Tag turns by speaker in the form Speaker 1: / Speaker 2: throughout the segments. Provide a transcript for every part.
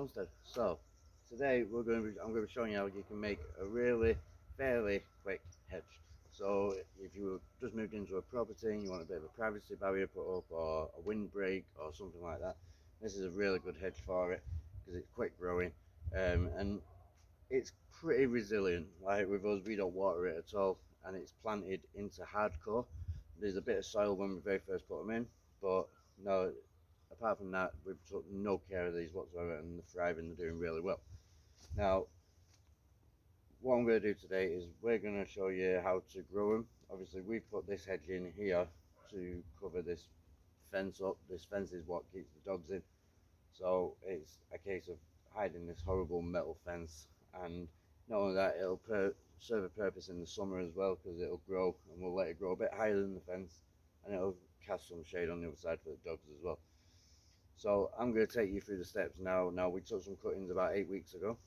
Speaker 1: homestead. So today I'm going to be showing you how you can make a really fairly quick hedge. So if you just moved into a property and you want a bit of a privacy barrier put up, or a windbreak or something like that, this is a really good hedge for it because it's quick growing, and it's pretty resilient. Like with us, we don't water it at all, and it's planted into hardcore. There's a bit of soil when we very first put them in, but no, apart from that, we've took no care of these whatsoever, and they're thriving. They're doing really well. Now, what I'm going to do today is we're going to show you how to grow them. Obviously, we've put this hedge in here to cover this fence up. This fence is what keeps the dogs in, so it's a case of hiding this horrible metal fence. And not only that, it'll serve a purpose in the summer as well, because it'll grow, and we'll let it grow a bit higher than the fence, and it'll cast some shade on the other side for the dogs as well. So I'm going to take you through the steps now. We took some cuttings about 8 weeks ago,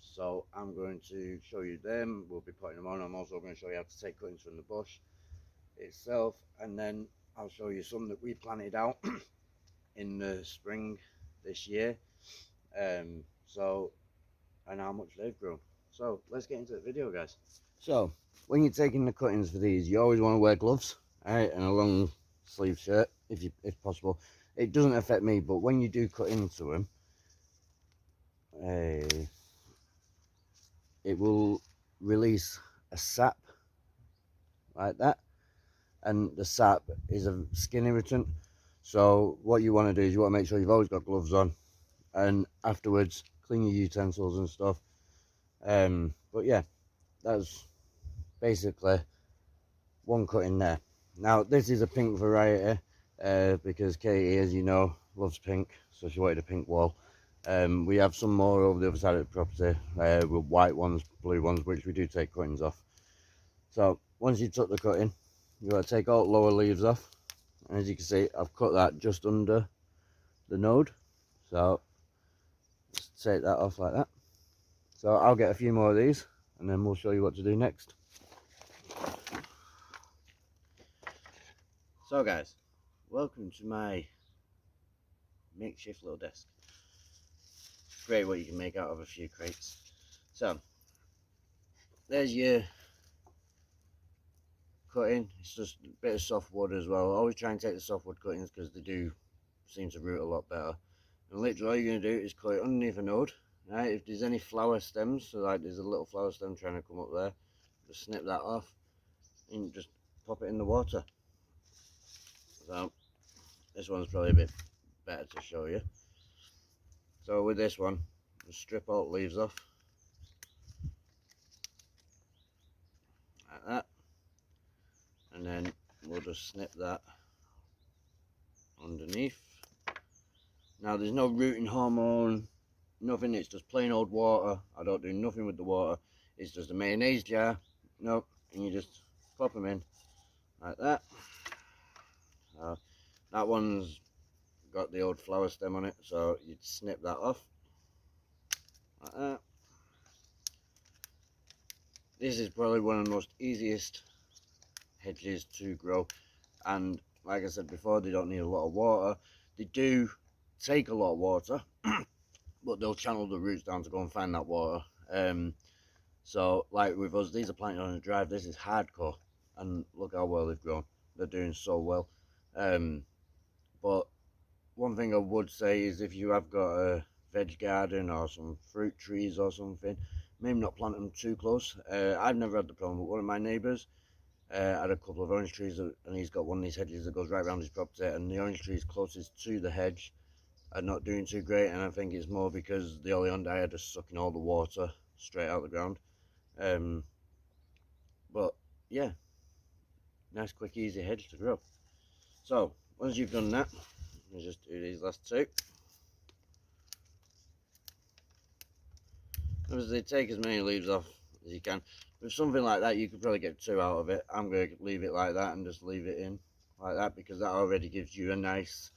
Speaker 1: so I'm going to show you them. We'll be putting them on. I'm also going to show you how to take cuttings from the bush itself, and then I'll show you some that we planted out in the spring this year, and how much they've grown. So let's get into the video, guys. So when you're taking the cuttings for these, you always want to wear gloves, right, and a long sleeve shirt if possible. It doesn't affect me, but when you do cut into them, it will release a sap like that, and the sap is a skin irritant. So what you want to do is you want to make sure you've always got gloves on, and afterwards clean your utensils and stuff. But yeah, that's basically one cutting there. Now this is a pink variety, because Katie, as you know, loves pink, so she wanted a pink wall. We have some more over the other side of the property, with white ones, blue ones, which we do take cuttings off. So once you took the cutting, you got to take all the lower leaves off, and as you can see, I've cut that just under the node. So just take that off like that. So I'll get a few more of these, and then we'll show you what to do next. So guys, welcome to my makeshift little desk. It's great what you can make out of a few crates. So there's your cutting. It's just a bit of softwood as well. I always try and take the softwood cuttings because they do seem to root a lot better. And literally all you're going to do is cut it underneath a node. Right, if there's any flower stems, so like there's a little flower stem trying to come up there, just snip that off and just pop it in the water. So this one's probably a bit better to show you. So with this one, just strip all the leaves off like that, and then we'll just snip that underneath. Now there's no rooting hormone, nothing, it's just plain old water. I don't do nothing with the water. It's just a mayonnaise jar. Nope. And you just pop them in like that. That one's got the old flower stem on it, so you'd snip that off like that. This is probably one of the most easiest hedges to grow, and like I said before, they don't need a lot of water. They do take a lot of water, but they'll channel the roots down to go and find that water. So like with us, these are planted on a drive. This is hardcore, and look how well they've grown. They're doing so well. But one thing I would say is if you have got a veg garden or some fruit trees or something, maybe not plant them too close. I've never had the problem, but one of my neighbours had a couple of orange trees, and he's got one of these hedges that goes right around his property, and the orange trees closest to the hedge are not doing too great, and I think it's more because the oleander are just sucking all the water straight out the ground. But yeah, nice quick easy hedge to grow. So once you've done that, you just do these last two. Obviously take as many leaves off as you can. With something like that, you could probably get 2 out of it. I'm going to leave it like that and just leave it in like that, because that already gives you a nice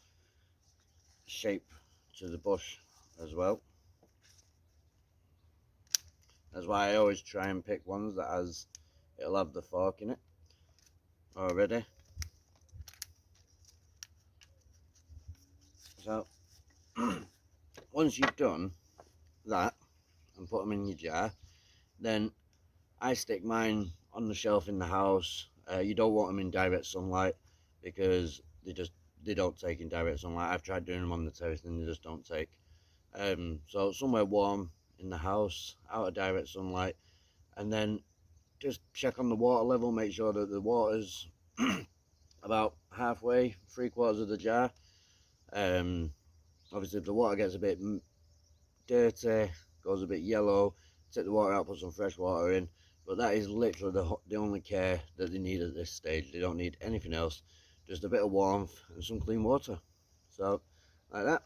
Speaker 1: shape to the bush as well. That's why I always try and pick ones that it'll have the fork in it already. So once you've done that and put them in your jar, then I stick mine on the shelf in the house. You don't want them in direct sunlight because they don't take in direct sunlight. I've tried doing them on the terrace and they just don't take. So somewhere warm in the house, out of direct sunlight, and then just check on the water level. Make sure that the water's about halfway, 3/4 of the jar. Obviously, if the water gets a bit dirty, goes a bit yellow, take the water out, put some fresh water in. But that is literally the only care that they need at this stage. They don't need anything else, just a bit of warmth and some clean water. So, like that.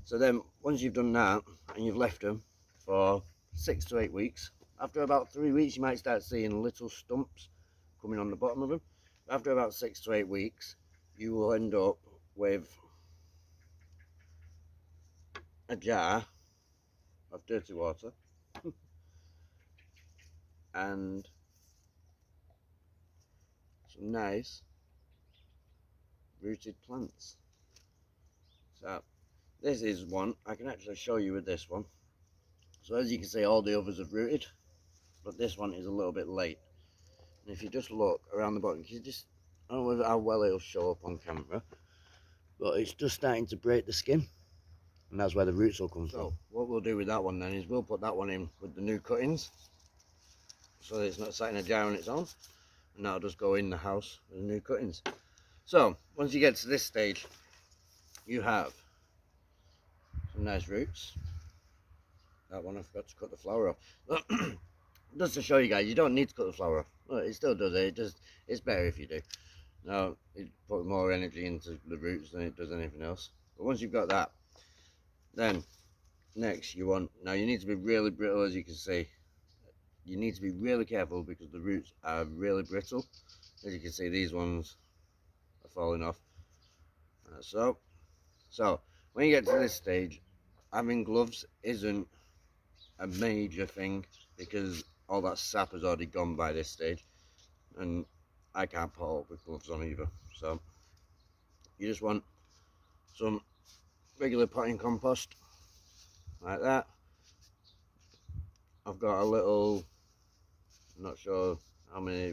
Speaker 1: So then, once you've done that and you've left them for 6 to 8 weeks, after about 3 weeks, you might start seeing little stumps coming on the bottom of them. After about 6 to 8 weeks, you will end up with a jar of dirty water and some nice rooted plants. So this is one I can actually show you with this one. So as you can see, all the others have rooted, but this one is a little bit late. And if you just look around the bottom, I don't know how well it'll show up on camera, but it's just starting to break the skin, and that's where the roots will come from. What we'll do with that one then is we'll put that one in with the new cuttings, so that it's not sat in a jar on its own, and that'll just go in the house with the new cuttings. So once you get to this stage, you have some nice roots. That one I forgot to cut the flower off. Just to show you guys, you don't need to cut the flower off. Well, it still does it. It's better if you do. Now it puts more energy into the roots than it does anything else. But once you've got that, then next you need to be really brittle, as you can see. You need to be really careful because the roots are really brittle. As you can see, these ones are falling off. So when you get to this stage, having gloves isn't a major thing because all that sap has already gone by this stage, and I can't pot up with gloves on either. So you just want some regular potting compost like that. I've got a little, I'm not sure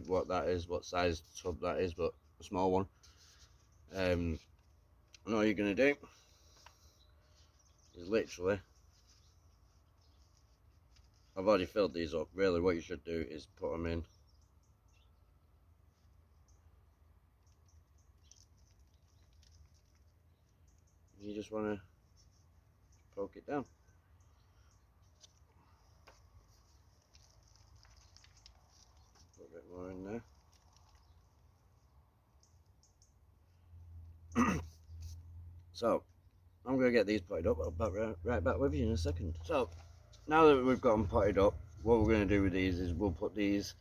Speaker 1: what that is, what size tub that is, but a small one. And all you're going to do is literally, I've already filled these up. Really what you should do is put them in. You just want to poke it down. Put a bit more in there. So I'm going to get these potted up. I'll be right back with you in a second. So now that we've got them potted up, what we're going to do with these is we'll put these,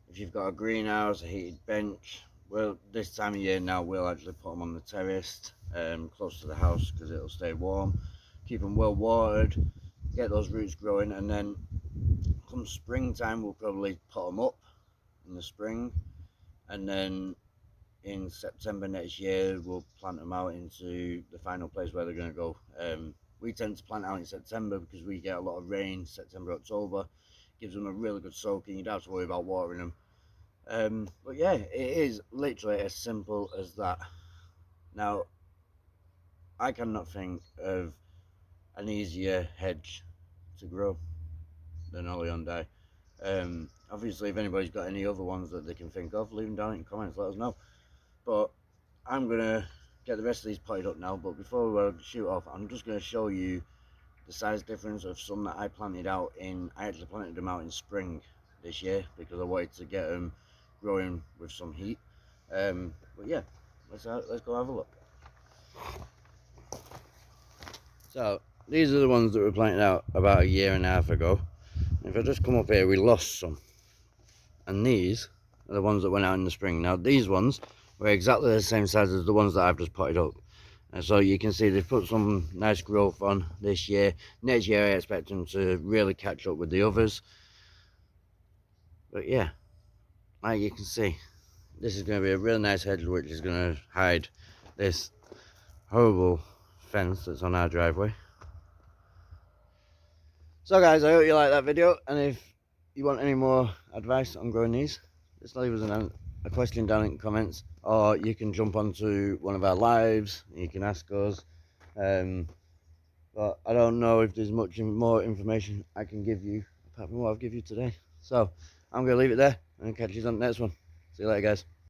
Speaker 1: if you've got a greenhouse, a heated bench, well, this time of year now we'll actually put them on the terrace, close to the house, because it'll stay warm. Keep them well watered, get those roots growing, and then come springtime we'll probably pot them up in the spring, and then in September next year we'll plant them out into the final place where they're going to go. We tend to plant out in September because we get a lot of rain, September, October. Gives them a really good soaking. You don't have to worry about watering them. But yeah, it is literally as simple as that. Now, I cannot think of an easier hedge to grow than Oleander. Obviously, if anybody's got any other ones that they can think of, leave them down in the comments, let us know. But I'm going to get the rest of these potted up now, but before we shoot off, I'm just going to show you the size difference of some that I planted out I actually planted them out in spring this year because I wanted to get them growing with some heat. But yeah, let's go have a look. So these are the ones that were planted out about 1.5 years ago. If I just come up here, we lost some, and these are the ones that went out in the spring. Now these ones were exactly the same size as the ones that I've just potted up. And so you can see they've put some nice growth on this year. Next year I expect them to really catch up with the others. But yeah, like you can see, this is going to be a really nice hedge which is going to hide this horrible fence that's on our driveway. So guys, I hope you like that video, and if you want any more advice on growing these, just leave us a question down in the comments, or you can jump onto one of our lives and you can ask us. But I don't know if there's much more information I can give you apart from what I've given you today. So I'm going to leave it there and catch you on the next one. See you later, guys.